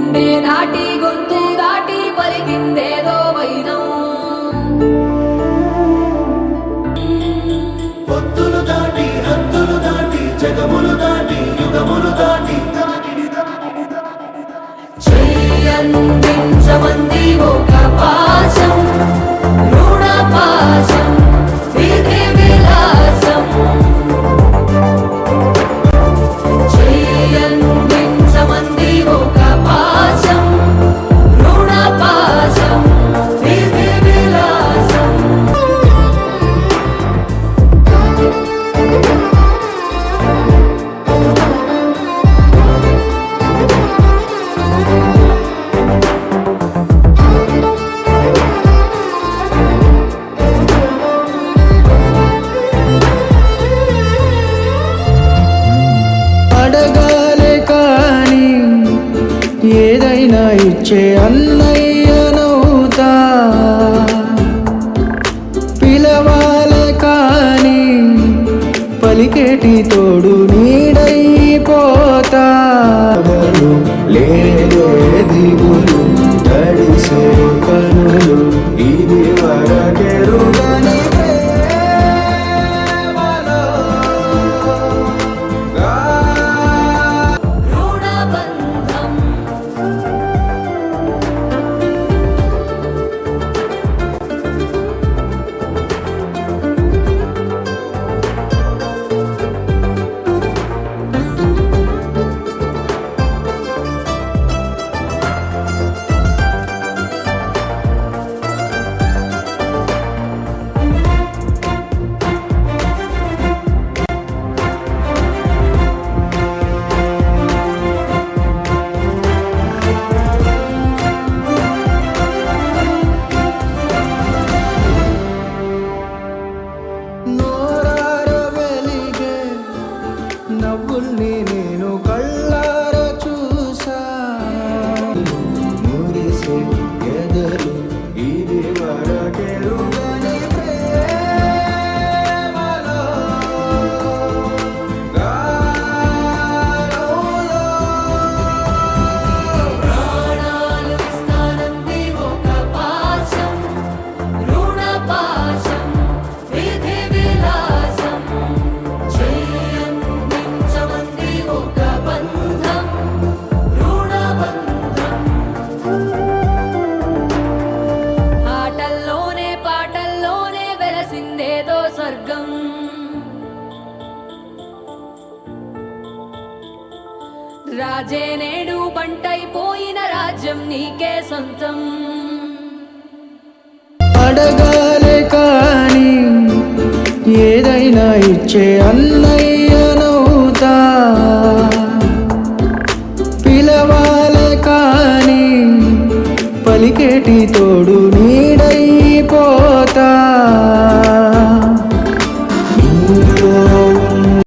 గుండె దాటి గొంతు దాటి పలికిందేదో వైనం. పొత్తులు దాటి హద్దులు దాటి జగములు దాటి యుగములు దాటి చెయ్యందించమంది ఒక పాశం రుణ పాశం విధి విలాసం. చెయ్యందించమంది ఒక పాశం రుణ పాశం విధి విలాసం. అడగాలే కాని ఏదైనా ఇచ్చే అన్నయ్యనవుతా, పిలవాలే కాని పలికేటి తోడు నీడైపోతా. లేదే దిగులు తడిసే కనులు ఇది వరకెరుగని ప్రేమలో రుణబంధం నోరార వెలిగే నవ్వుల్ని నేను కళ్ళార చూసా. మురిసే ఎదలు ఇది వరకెరుగని ప్రేమలో గారోలో. ప్రాణాలు ఇస్తానంది ఒక పాశం రుణ పాశం విధి విలాసం. చెయ్యందించమంది ఒక బంధం రుణబంధం. ఆటల్లోనే పాటల్లోనే వెలసిందేదో స్వర్గం. రాజే నేడు బంటైపోయిన రాజ్యం నీకే సొంతం. అడగాలే కాని ఏదైనా ఇచ్చే అన్నయ్యనవుతా, పిలవాలే కాని పలికేటి తోడు